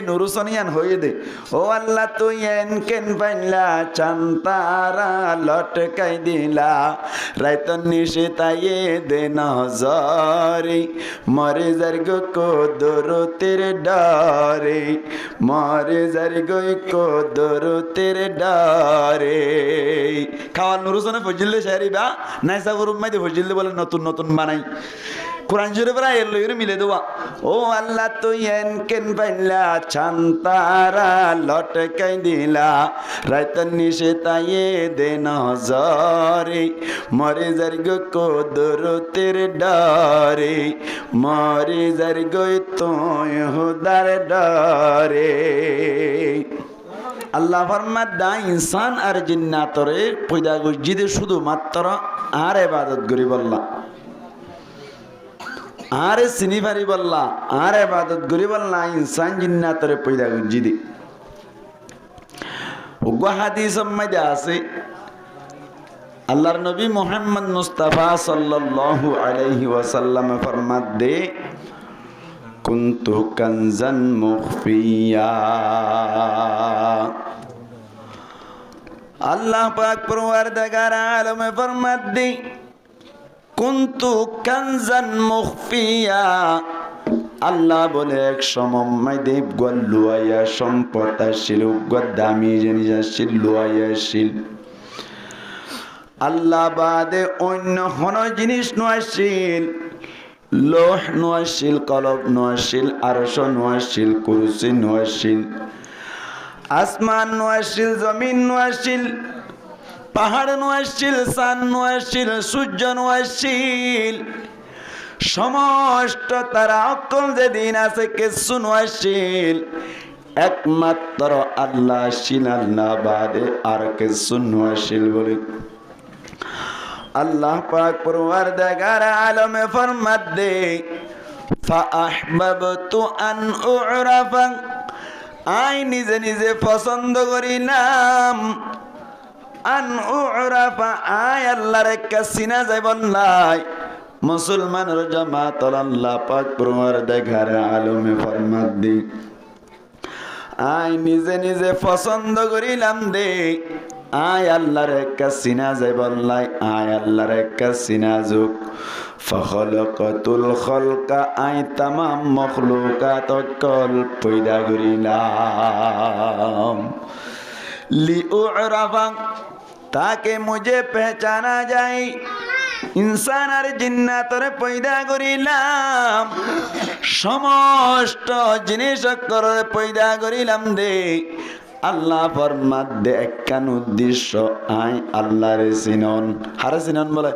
নুরুসনিয়ান হয়ে দে ও আল্লাহ তুই এন কেন পাইলা চান্তারা লটকাই দিলা রাইতন নিশে তাইয়ে দে নজরে মরে যার গো কদরতের ডরে মরে যার গো কদরতের ডরে খাওয়ার নুরুসনে ফজিল্লে শায়রিবা নাইসা গরুম মাইদে ফজিল্লে বলে নতুন নতুন বানাই কোরআন শরীফ রা এর লইরে মিলে দেওয়া ও আল্লাহ তুই এন কেন পাইলা চান্তারা লটকাই দিলা রাইতন নিশে তাইয়ে দে নজরে মরে যার গো কদরতের ডরে মরে যার গো তুই হুদার ডরে আল্লাহ ফরমাত দা ইনসান আর জিন্নাতরে পয়দা গজিদে শুধু মাত্র আর ইবাদত করি বললা আরে চিনি পারি বললা আর ইবাদত করি বললা ইনসান জিন্নাতরে পয়দা গজিদে ওগো হাদিস মধ্যে আছে আল্লাহর নবী মুহাম্মদ মুস্তাফা সাল্লাল্লাহু আলাইহি ওয়াসাল্লাম ফরমাত দে কুনতু কানজান মুখফিয়া আল্লাহ পাক পরওয়ারদিগার আলম ফরমাত দে কুনতু কানজান মুখফিয়া আল্লাহ বলে এক সময় দেব গল্লুয়াইয়া সম্পদ আসছিল দামি জিনিস আসছিল লুয়াইয়াছিল আল্লাহ বাদে অন্য কোন জিনিস নয় লোহ নয় কলব নয় আরশ নয় কুরসি নয় আসমান নয় জমিন নয় পাহাড় নয় চাঁদ নয় সূর্য নয় সমস্ত তারা অকল যেদিন আছে কিছু নয় একমাত্র আল্লাহ শিল আল্লাহ বাদে আর কিছু নয় বলে আল্লাহ পাক পরওয়ারদিগার আলমে ফরমাত দে ফাআহবাবতু আন উরাফা আই নিজে নিজে পছন্দ করিলাম আন উরাফা আই আল্লাহর কাছিনা যাইব নাই মুসলমানের জামাত আল্লাহ পাক পরওয়ারদিগার আলমে ফরমাত দে আই নিজে নিজে পছন্দ করিলাম দে আয় আল্লাহর কাছিনা যাই বললাই আয় আল্লাহর কাছিনা যুগ ফখলকাতুল খলকা আই তামাম মখলুকাত কল পয়দা করিলাম লিউরাফা তাকে মুঝে পহচানা যায় ইনসান আর জিন্নাতরে পয়দা করিলাম সমস্ত জিনিস করে পয়দা করিলাম দে আল্লাহ ফরমাত দে একখান উদ্দেশ্য আই আল্লাহরে চিনন হারে চিনন বলে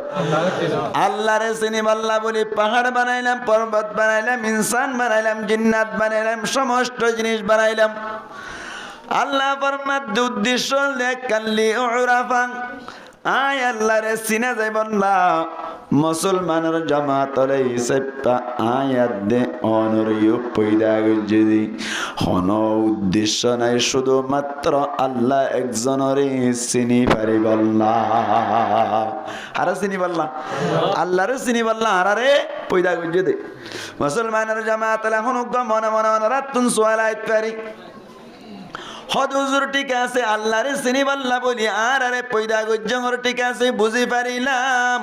আল্লাহরে চিনি আল্লাহ বলি পাহাড় বানাইলাম পর্বত বানাইলাম ইনসান বানাইলাম জিন্নাত বানাইলাম সমস্ত জিনিস বানাইলাম আল্লাহ ফরমাত দে উদ্দেশ্য লেখাল্লি উরাফা আয় আল্লাহরে চিনা যাইব না মুসলমানের জামাতরে হিসেবটা আয়াত দে অনরিয় পয়দা গজি হন উদ্দেশ্য নাই শুধুমাত্র আল্লাহ একজনরে চিনি পারিব না আরে চিনি পারলা আল্লাহরে চিনি পারলা আরে পয়দা গজি দে মুসলমানের জামাতরে এখন মনে মনে রাতুন সোয়ালাইত পারি হদ হুজুর ঠিক আছে আল্লাহরে চিনি পারলা বলি আর আরে পয়দা গজ্জর ঠিক আছে বুঝি পারিলাম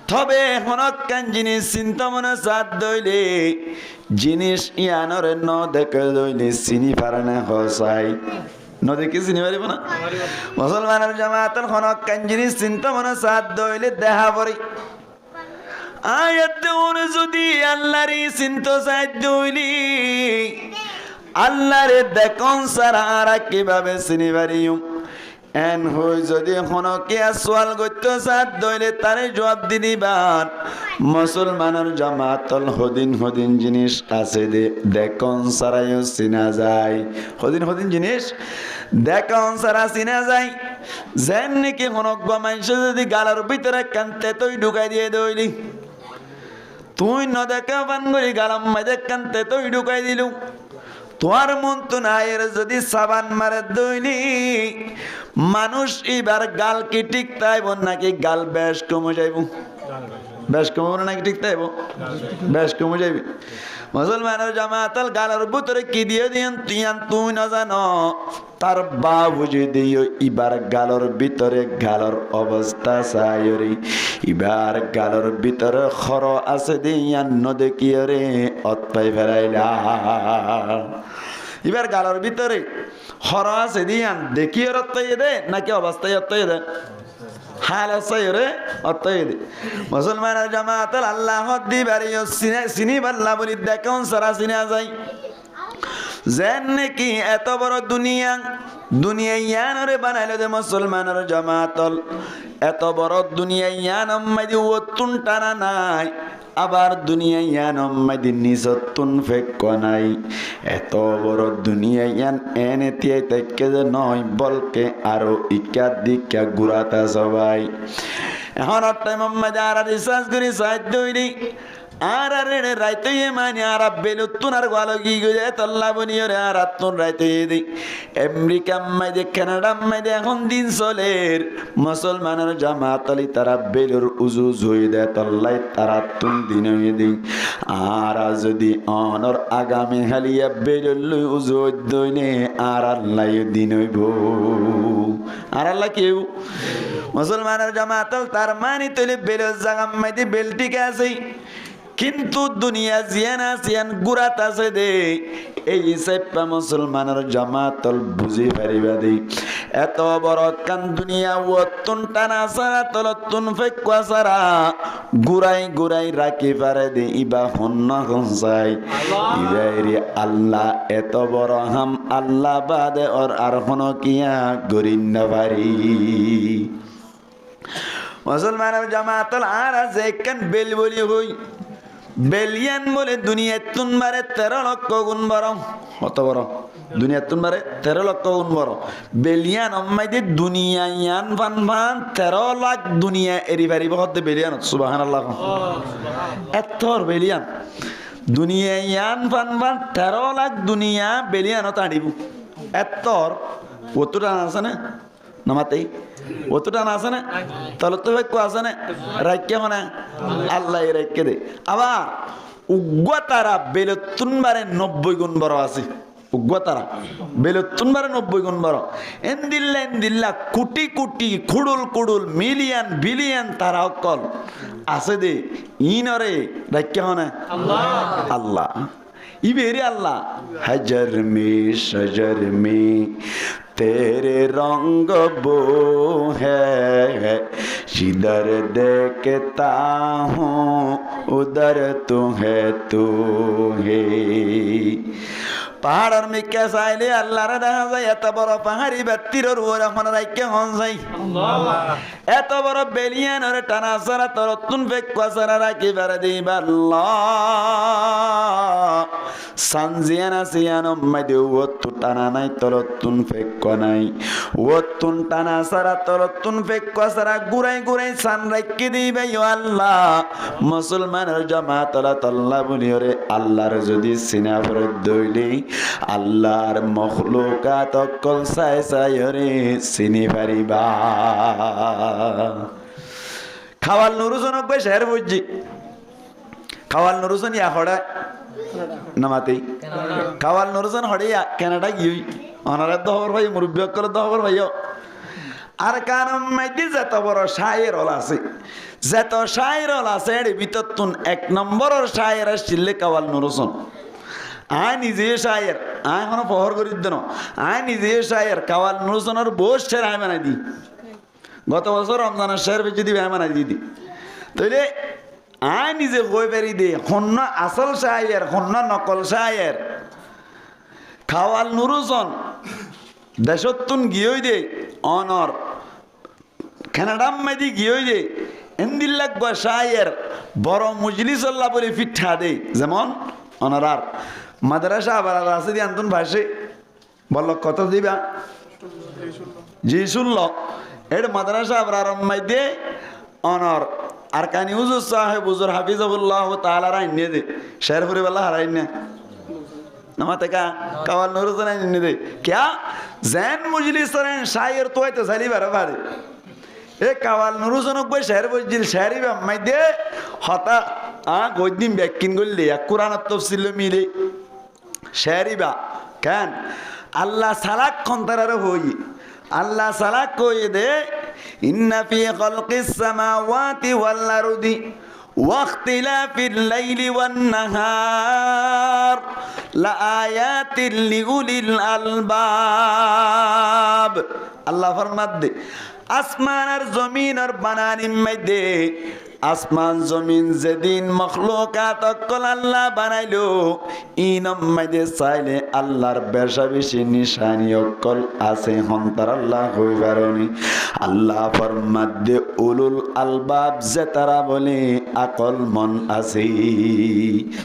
তবে হনকান জিনিস চিন্তা মনে সাথ দইলে জিনিস ইয়ানরে ন দেখে দইলে চিনি পারে না হসাই ন দেখে চিনি পারিব না মুসলমানের জামাতের হনকান জিনিস চিন্তা মনে সাথ দইলে দেখা পড়ি আয়াত যদি আল্লাহরই চিন্তা সাথ দইলি আল্লাহরে দেখুন সারা আর কিভাবে চিনি পারিম এন হই যদি হনকে সোয়াল করতে সাথ দইলে তারে জবাব দিনিবার মুসলমানের জামাতল হদিন হদিন জিনিস আছে দে দেখুন সারাইও চিনা যায় হদিন হদিন জিনিস দেখুন সারা চিনা যায় যেন নাকি হনক মানুষ যদি গালার ভিতরে কানতে তুই ঢুকাই দিয়ে দইলি তুই ন দেখা বান করি গালাম মাঝে কানতে তুই ঢুকাই দিলু তোর মন তো নায়ের যদি সাবান মারে দইলি মানুষ এবার গাল কি ঠিক তাইব নাকি গাল বেশ কমে যাইব বেশ কমে নাকি ঠিক তাইব বেশ কমে যাবি মুসলমানের জামাতাল গালার ভিতরে কি দিয়ে দিন তুই না জানো তার বা বুঝে দিও এবার গালর ভিতরে গালর অবস্থা চাইরে এবার গালর ভিতরে খর আছে দিয়ান নদেকিয়ে রে অতপাই ফেরাইলা এবার গালর ভিতরে খর আছে দিয়ান দেখিয়ে রত্তাইয়ে দে নাকি অবস্থায় অত্তাইয়ে দে হাল আছে অতই দে মুসলমানের জামাতাল আল্লাহ দিবারিও সিনি বাল্লা বলি দেখুন সারা সিনা যায় যেন নাকি এত বড় দুনিয়া ইয়ানরে বানাইলো যে মুসলমানের জামাতল এত বড় দুনিয়া ইয়ান মাইদি ওতুন টানা নাই আবার দুনিয়া ইয়ান মাইদি নিসতুন ফেক নাই এত বড় দুনিয়া ইয়ান এনে তিয়াই তাইকে যে নয় বলকে আরো ইকা দিকা গুড়াতা সবাই এখন টাইম মাইদি আর রিসার্চ করি সাহায্য হইনি আর রে রাইতে মানে আর বেলুতুন আর গালো কি গজে তল্লা বনিও রে আর তুন রাইতে দি আমেরিকা মাইদে কানাডা মাইদে এখন দিন চলের মুসলমানের জামাতালি তারা বেলুর উজু হয়ে দেয় তল্লাই তারা তুন দিন হয়ে দি আর যদি অনর আগামী হালিয়া বেলুল উজু দইনে আর আল্লাহ দিন হইব আর আল্লাহ কেউ মুসলমানের জামাতাল তার মানি তলে বেলুর জাগাম মাইদে বেল ঠিক আছে কিন্তু দুনিয়া জিয়ান গুড়াত আছে দে এই সাইপা মুসলমানের জামাতল বুঝি পারিবা দে এত বড় কান দুনিয়া ওতুন টানা সারা তলতুন ফেকুয়া সারা গুড়াই রাখি পারে দে ইবা হন্ন হনসাই ইবাইরি আল্লাহ এত বড় হাম আল্লাহ বাদে ওর আর হনো কিয়া গরিন না পারি মুসলমানের জামাতল আর আছে কান বেল বলি হই বেলিয়ান বলে দুনিয়া তুনবারে 13 লক্ষ গুণ বড় কত বড় দুনিয়া তুনবারে 13 লক্ষ গুণ বড় বেলিয়ান অম্মাইদে দুনিয়া ইয়ান ভান 13 লাখ দুনিয়া এরি ভারি বহতে বেলিয়ান সুবহানাল্লাহ এতর বেলিয়ান দুনিয়া ইয়ান ভান 13 লাখ দুনিয়া বেলিয়ান তাড়িব এতর কতটা আছে না নামাতেই অতটা না আছে না তাহলে তো ভাই আছে না রাখকে মানে আল্লাহ রাখকে দে আবার উগ্রতারা বেলতুনবারে 90 গুণ বড় আছে উগ্রতারা বেলতুনবারে 90 গুণ বড় এন্দিল্লা কোটি কোটি কুড়ুল মিলিয়ন বিলিয়ন তারা অকল আছে দে ইনরে রাখকে মানে আল্লাহ ইবেরি আল্লাহ হাজার মে শজর মে तेरे रंग बो है जिधर देखता हूँ उधर तू है পাহাড়ের মিকা চাইলে আল্লাহরে দেখা যায় এত বড় পাহাড়ি ব্যক্তির ওরা মনে রাখে হন যাই এত বড় বেলিয়ানের টানা সারা তরতুন ফেকুয়া সারা রাখি বেড়ে দিবা সানজিয়ানা সিয়ানো মাইদে ওত্তু টানা নাই তরতুন ফেকুয়া নাই ওত্তুন টানা সারা তরতুন ফেকুয়া সারা গুড়াই সান রাখি দিবে আল্লাহ মুসলমানের জামাতলা তল্লা বলিওরে আল্লাহর যদি সিনা ভরে দইলে আল্লাহর মখলুকাত অকল সাই রে চিনি পারিবা খাওয়াল নুরুজনক বে শের বুঝছি খাওয়াল নুরুজন ইয়া হড়া নামাতেই খাওয়াল নুরুজন হড়িয়া কানাডা গিয়ে অনারে দহর ভাই মুরব্বী অকল দহর ভাইও আর কারণ মাইদি যত বড় শায়ের হল আছে যত শায়ের হল আছে এর ভিতর তুন 1 নম্বরের শায়ের আসছিল কাওয়াল নুরুজন আয় নিজে শায়ের আয় কোনো পহর করি দেন আয় নিজে শায়ের কাওয়াল নুরুজনের বহুত শের আয় বানাই দি গত বছর রমজানের শের বেশি দিবে আয় বানাই দিদি তাইলে আয় নিজে হয়ে পারি দে হন্য আসল শায়ের হন্য নকল শায়ের কাওয়াল নুরুজন দেশতুন গিয়ে দে অনর কানাডাম মেদি গিয়ে দে এন্দিল্লাক শায়ের বড় মুজলিসল্লাহ বলে পিঠা দে যেমন অনারার মাদ্রাসা আবার আছে দিয়ে আন্তন ভাষে বলল কত দিবা জি শুনল এর মাদ্রাসা আবার মাইদে অনর আর কানি হুজুর সাহেব হুজুর হাফিজাহুল্লাহ তাআলা রাইনে দে শের ফুরি বল্লা হারাইনে नमते का कावल नुरुजन ने दे क्या जैन मुजलिस रे शायर तो है तो साली बराबर এ কাওয়াল নুরুজনক বই শের বইজিল শেরি বাম্মাই দে হতা গদিন ব্যাকিন করলে কোরআনত তফসিল মিলে শেরিবা কেন আল্লাহ সালাক খন্তরার হই আল্লাহ সালাক কই দে ইন্না ফি খালকিস সামাওয়াতি ওয়াল আরদি ওয়াখতিলাফিল লাইলি ওয়ান নাহার লাআয়াতিল লিউলিল আলবাব আল্লাহ ফরমাত দে আসমান আর জমিন আর বানানির মধ্যে আসমান জমিন যেদিন মখলুকাত অকল আল্লাহ বানাইলো ইনম মধ্যে চাইলে আল্লাহর বেশা বেশি নিশানি অকল আছে হন্তার আল্লাহ হই পারনি আল্লাহ ফরমাত দে উলুল আলবাব যে তারা বলে আকল মন আছে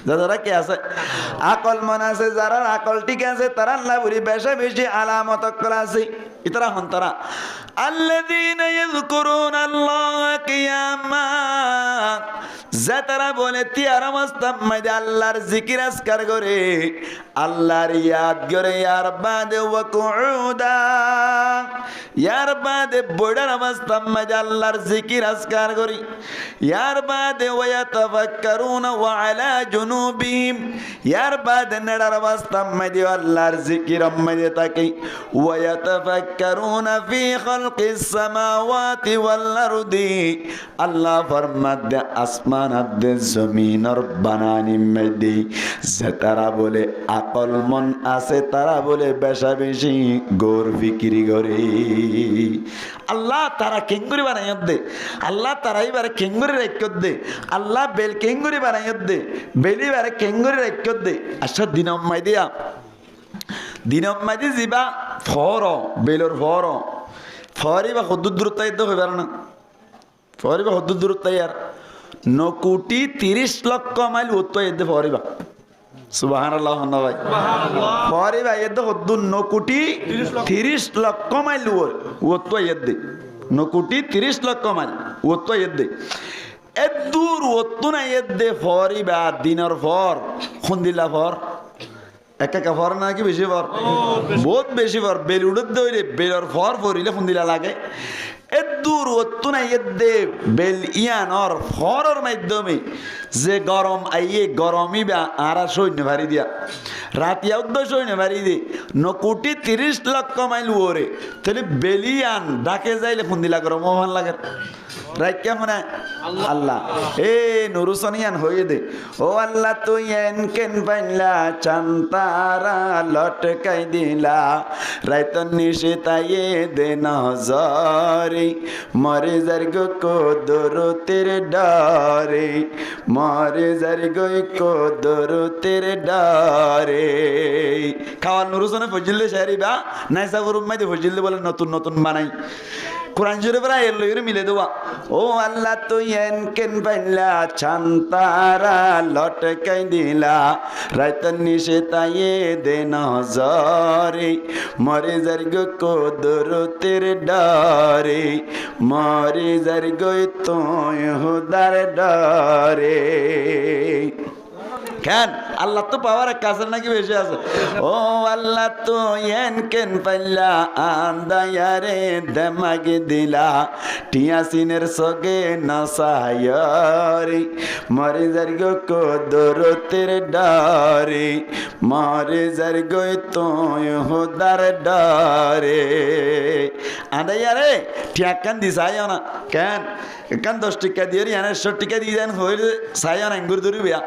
যারা কি আছে আকল মন আছে যারা আকল ঠিক আছে তারা আল্লাহ বলি বেশা বেশি আলামত অকল আছে ইতারা হন্তারা الذين يذكرون الله قياما যারা বলে তিয়ার অবস্থা মধ্যে আল্লাহর জিকির আজকার করে আল্লাহর ইয়াদ করে ইয়ার বাদে ওয়াকুউদা ইয়ার বাদে বড়ার অবস্থা মধ্যে আল্লাহর জিকির আজকার করি ইয়ার বাদে ওয়াতাফাক্কারুনা ওয়া আলা জুনুবিহিম ইয়ার বাদে নেড়ার অবস্থা মধ্যে আল্লাহর জিকির মধ্যে থাকে ওয়াতাফাক্কারুনা ফি খালকিস সামাওয়াতি ওয়াল আরদি আল্লাহ ফরমাত দে আসমান আদে জমিনের বানানি মধ্যে যে তারা বলে আকল মন আছে তারা বলে বেশা বেশি গোর বিক্রি করে আল্লাহ তারা কেঙ্গুরি বানাই দে আল্লাহ তারাই বারে কেঙ্গুরি রাখ দে আল্লাহ বেল কেঙ্গুরি বানাই দে বেলি বারে কেঙ্গুরি রাখ দে আচ্ছা দিনম মাই দিয়া দিনম মাই দি যাবা ফর বেলর ফর ফরি বা হদ্দুর দূরত্ব হয়ে পারে না ফরি বা হদ্দুর দূরত্ব আর 9 কোটি 30 লক্ষ মাইল উত্তর এতে ফরিবা সুবহানাল্লাহ ভাই ফরিবা এতে হদ্দুর 9 কোটি 30 লক্ষ মাইল উত্তর এতে 9 কোটি 30 লক্ষ মাইল উত্তর এতে এদূর উত্তর না এতে ফরিবা দিনের ফর খুন্দিলা ফর একা ফর না কি বেশি ফর বহুত বেশি ফর বেল উড়ত দইলে বেলর ফর ফরিলে খুন্দিলা লাগে এদূর অত্তু নাই এদে বেল ইয়ানর ফরর মাধ্যমে যে গরম আইয়ে গরমই বা আরা সৈন্য ভারি দিয়া রাতিয়া উদ্দ সৈন্য ভারি দিয়ে 9 কোটি 30 লক্ষ মাইল ওরে তাহলে বেলিয়ান ডাকে যাইলে খুন্দিলা গরম মহান লাগে রাইট কেমন আল্লাহ এ নুরুসনিয়ান হয়ে দে ও আল্লাহ তুই এন কেন পাইলা চান্তারা লটকাই দিলা রাইতন নিশে তাইয়ে দে নজরে মরে যার গো কদরতের ডরে মরে যার গো কদরতের ডরে খাওয়ার নুরুসনে ফজিলে শায়রিবা নাইসা গুরুমাইতে ফজিলে বলে নতুন নতুন বানাই কোরআন শরীফের আয়াত লইরে মিলে দেওয়া ও আল্লাহ তুই এন কেন পাইলা চান্তারা লটকাই দিলা রাইতন নিশে তাইয়ে দে নজরে মরে যার গো কদরতের ডরে মরে যার গো তুই হুদার ডরে কেন আল্লাহ তো পাওয়ার কাছে নাকি বেশি আছে ও আল্লাহ তো এন কেন পাইলা আন্দায়ারে দেমাগে দিলা টিয়াসিনের সগে নসায়রি মরে যার গো কদরতের ডরে মরে যার গো তুই হুদার ডরে আন্দায়ারে টিয়াকান দিছায় না কেন এখান 10 টাকা দিয়ে এনে 100 টাকা দিয়ে দেন হইলে সাইয়ান আঙ্গুর ধরিবিয়া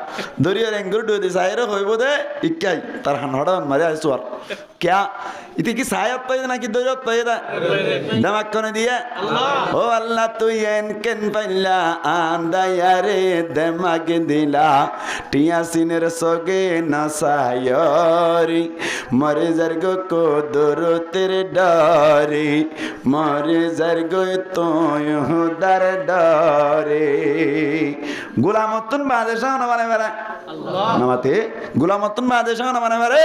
ধরিয়ে আঙ্গুর ডুয়ে দিয়ে সাইরে হইব দে ইকাই তার হানড়া মজা আসছো আর क्या इति की सायत तो ना कि दो तो ये दमक कोने दिया ओ अल्लाह तू येन केन पल्ला आंदा यारे दमक दिला टिया सिनेर सोगे नसायरी मरे जरगो को दुरु तेरे डारी मरे जरगो तो दर डारे गुलामतुन बादशाह न वाले वाला নামাতে গোলামতুন বাদে সঙ্গে নামানে পারে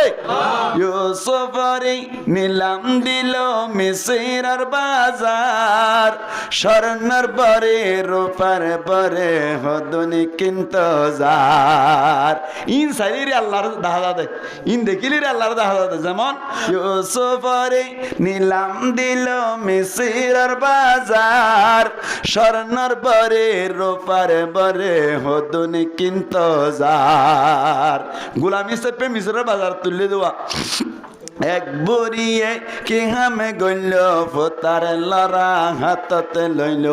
ইউসুফরি নিলাম দিল মিসরের বাজার স্বর্ণের পরে রূপার পরে হদনি কিন্তু যার ইন সাইরি আল্লাহর দেখা দেয় ইন দেখিলি রে আল্লাহর দেখা দেয় যেমন ইউসুফরে নিলাম দিল মিসরের বাজার স্বর্ণের পরে রূপার পরে হদনি কিন্তু যার গোলামি সেপে মিসরের বাজার তুলে দেওয়া এক বুড়িয়ে কি হামে গইল ফোতার লড়া হাততে লইল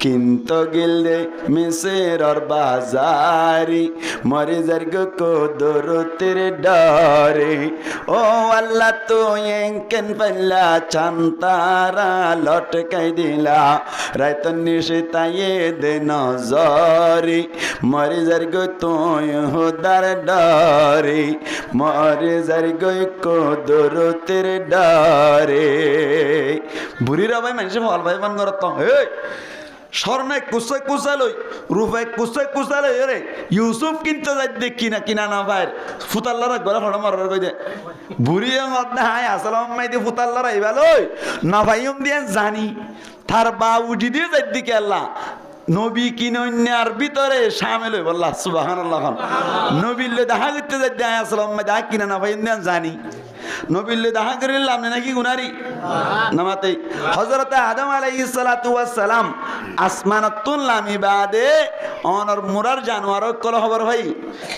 কিন্তু গিলে মিসেরর বাজারি মরে যার গো দরতের ডরে ও আল্লাহ তো কেন পাইলা চান্তারা লটকাই দিলা রাইত নিশিতায়ে দে নজরি মরে যার গো তুই হুদার ডরে মরে যার গো দরতের ডারে বুড়িরা ভাই মানুষ ফল ভাই মান করত স্বর্ণে কুসে কুচালই রূপে কুসে কুচালই রে ইউসুফ কিনতে যাই দেখ কিনা কিনা না ভাই ফুতাল্লারা গলা ফড়া মারার কই দে বুড়িয়ে মত না হাই আসসালাম মাইদি ফুতাল্লারা ইবালই না ভাইম দিয়ে জানি তার বা উঠি দিয়ে যাই দিকে আল্লাহ নবী কিনার ভিতরে শামিল হই বল্লাহ সুবহানাল্লাহ নবীলে দেখা করতে যাই দে আসসালাম মাইদি কিনা না ভাই জানি নবীলে দেখা করিলাম নাকি গুনারি নামাতে হযরত আদম আলাইহিস সালাতু ওয়াস সালাম আসমানাতুল লামি বাদে অনর মুরার জানোয়ার কল খবর ভাই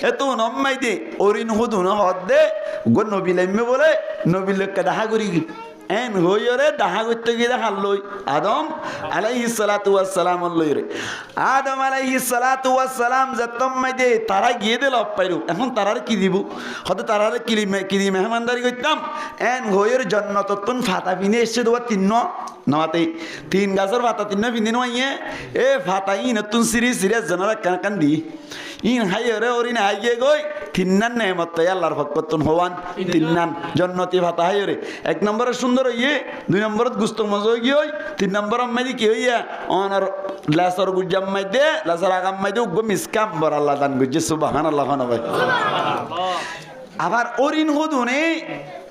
এত নম্মাই দে ওরিন হুদুন হদে গো নবীলেমে বলে নবীলে দেখা করি এন হইরে দেখা করতে গিয়ে দেখাল লই আদম আলাইহিস সালাতু ওয়াস সালাম লইরে আদম আলাইহিস সালাতু ওয়াস সালাম যতম্মাই দে তারা গিয়ে দিল পাইরু এখন তারার কি দিব হতে তারার কি মেহমানদারি করতাম এন হইরে জান্নাতুন ফাতা পিনে এসে দেওয়া তিন নমাতে তিন গাছের ফাতা তিন পিনে নইয়ে এ ফাতা ই নতুন সিরিজ জানারা কান কান দি ইন হাইরে ওরিন হাইয়ে গই তিন্নান নেমত তাই আল্লাহর ফকতন হওয়ান তিন্নান জান্নাতি ফাতা হাইরে এক নম্বরে সুন্দর হইয়ে দুই নম্বরত গুস্ত মজা গিয়ে হই তিন নম্বর আম্মাই কি হইয়া অনার লাসর গুজাম মাই দে লাসর আগাম মাই দে গো মিসকাম বর আল্লাহ দান গুজে সুবহানাল্লাহ ভাই আবার ওরিন হদুনে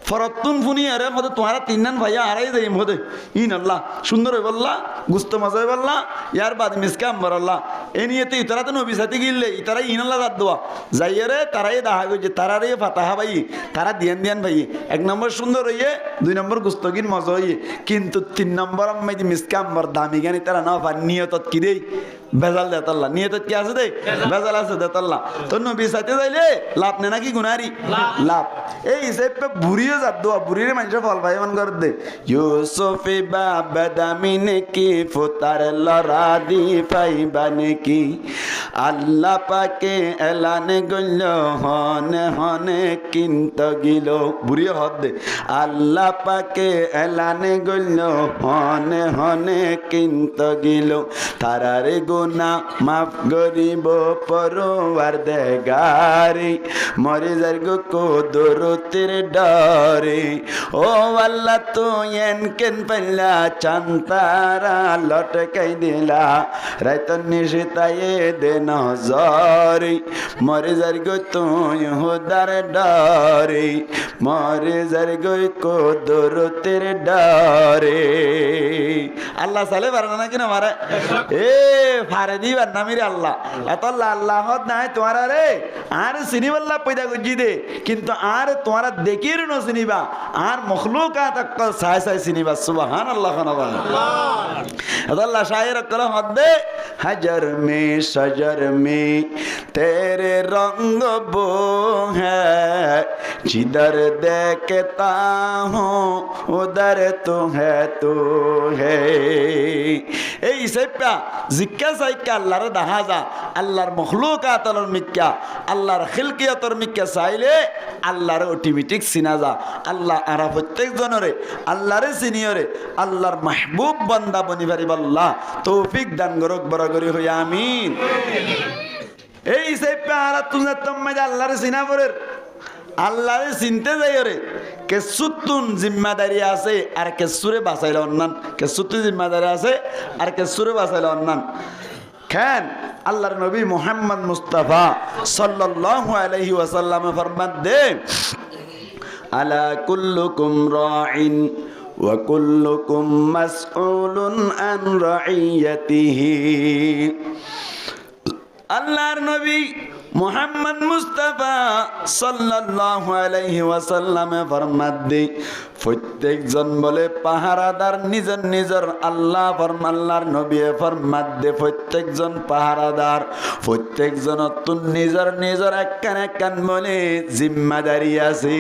ফরতুন ফুনি আরে মতে তোমারা তিননান ভাইয়া আড়াই যাই মতে ইন আল্লাহ সুন্দর হই বললা গুস্ত মজা হই বললা ইয়ার বাদ মিসকাম বর আল্লাহ এ নিয়েতে ইতারা তো নবী সাথে গিললে ইতারা ইন আল্লাহ দাদ দোয়া যাইরে তারাই দেখা গইছে তারারে ফাতাহা ভাই তারা দিয়ান ভাই এক নম্বর সুন্দর হইয়ে দুই নম্বর গুস্ত গিন মজা হইয়ে কিন্তু তিন নম্বর আম্মাই মিসকাম বর দামি গানি তারা না ভাই নিয়তত কি দেই বেজাল দেতাল্লাহ নিয়তত কি আছে দে বেজাল আছে দেতাল্লাহ তো নবী সাথে যাইলে লাভ নে নাকি গুনারি লাভ এই হিসেবে বুড়িয়ে যাত দোয়া বুড়ির মানুষ ফল ভাই মান করে দে ইউসুফি বাবা দামিনে কি ফুতার লড়া দি পাইবানে কি আল্লাহ পাকে এলানে গইল হনে হনে কিন্ত গিল বুড়িয়ে হদ দে আল্লাহ পাকে এলানে গইল হনে হনে কিন্ত গিল তারারে গুনা মাফ গরিব পরওয়ার দেগারি মরে যার গো দরতের ডরে ও আল্লাহ তো এন কেন পাইলা চান্তারা লটকাই দিলা রাইত নিশিতায়ে দে নজরি মরে যার গো তুই হুদার ডরে মরে যার গো দরতের ডরে আল্লাহ সালে পারে না কিনা মারে এ ফারে দিবার নামির আল্লাহ এত আল্লাহ নাই তোমার রে আর সিনিবাল্লা পয়দা গুজি দে কিন্তু আর তোমার দেখির ন চিনিবা আর মখলুকাত আক্কল সাই সাই চিনিবা সুবহানাল্লাহ আল্লাহ শায়ের কলম হদে হাজার মে সজর মে তেরে রঙ্গ বো হ্যায় जिधर देखता हूँ उधर तू है এই সেপা জিজ্ঞা সাইকা আল্লাহর দাহাজা আল্লাহর মখলুকাতর মিক্কা আল্লাহর খিলকিয়াতর মিক্কা চাইলে আল্লাহর অটোমেটিক চিনা যা আল্লাহ আরা প্রত্যেক জনরে আল্লাহরে চিনিয়রে আল্লাহর মাহবুব বান্দা বনি পারিব আল্লাহ তৌফিক দান করুক বড় করি হই আমিন এই সেপা আরা তুজা তম্মাই আল্লাহরে চিনা পড়ে আল্লাহরে চিনতে যাই রে কেসুতুন জিম্মাদারি আছে আর কেসুরে বাঁচাইলে অন্যান কেসুতু জিম্মাদারি আছে আর কেসুরে বাঁচাইলে অন্যান কেন আল্লাহর নবী মুহাম্মদ মুস্তাফা সাল্লাল্লাহু আলাইহি ওয়াসাল্লাম ফরমান দে আলা কুল্লুকুম রাইন ওয়া কুল্লুকুম মাসউলুন আন রাইয়াতিহি। আল্লাহর নবী মুহাম্মদ মুস্তাফা সাল্লাল্লাহু আলাইহি ওয়াসাল্লামে ফরমান দে প্রত্যেকজন বলে পাহারাদার নিজের নিজের আল্লাহর নবী ফরমান দে প্রত্যেকজন পাহারাদার প্রত্যেকজন নিজের নিজের একখান বলে জিম্মাদারি আছে।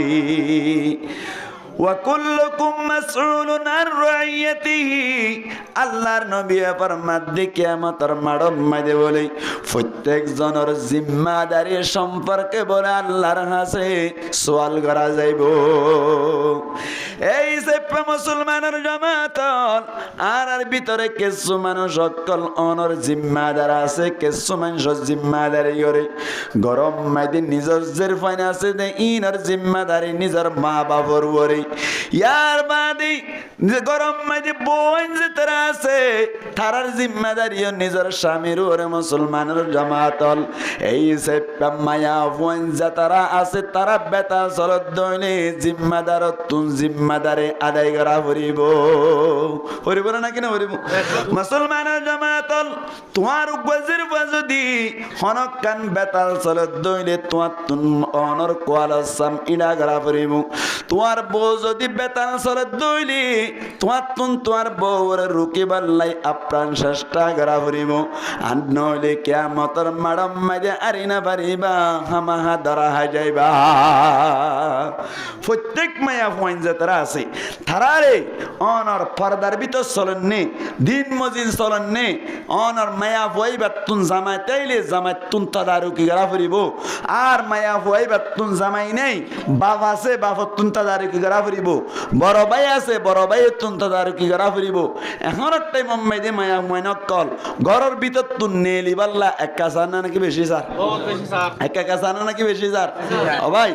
ওয়াকুল্লুকুম মাসউলুন আন রাইয়াতিহি। আল্লাহর নবী ফরমান দে কিয়ামতের মাঠের মধ্যে বলে প্রত্যেকজনের জিম্মাদারি সম্পর্কে বলে আল্লাহর কাছে সওয়াল করা যাইব। এই যে মুসলমানের জামাত আর ভিতরে কিছু মানুষ সকল অনর জিম্মাদার আছে, কিছু মানুষ জিম্মাদারি করে গরম মাইদি নিজের জের ফাইন আছে দে ইনার জিম্মাদারি নিজের মা বাবার ওরে। ইয়ার বাদে গরম মাইদি বোন যে তারা আছে তারার জিম্মাদারিও নিজের স্বামীর ওরে। মুসলমানের জামাতল এই যে মায়া বোন যে তারা আছে তারা বেতা চলত দইলে জিম্মাদার তুন জিম্মাদারে আদায় করা পড়িব পড়িব না কিনা পড়িব। মুসলমানের জামাতল তোমার গজির যদি হনকান বেতাল চলত দইলে তোমার তুন অনর কোয়ালসাম ইডা করা পড়িব। তোমার বউ যদি বেতাল চলত দইলি তোমার তুন তোমার বউর রুকিবার লাই আপ্রাণ চেষ্টা করা পড়িব। আর নইলে কিয়ামতের মাড়ম মাঝে আরি না পারিবা হামাহা ধরা হয়ে যাইবা। প্রত্যেক মায়া পয়েন্ট যে তারা আছে তারারে অনর পর্দার ভিতর চলন নে দিন মজিদ চলন নে অনর মায়া বই বাতুন জামাই তাইলে জামাই তুন তাদারুকি করা ফুরিব। আর মায়া বই বাতুন জামাই নেই বাপ আছে বাপর তুন তাদারুকি করা ফুরিব। বড় ভাই আছে বড় ভাই তুন তাদারুকি করা ফুরিব। এখন টাইম মাইদে মায়া ময়নক কল ঘরের ভিতর তুন নেলি বাল্লা একা সার না নাকি বেশি সার? একা সার না নাকি বেশি সার? ও ভাই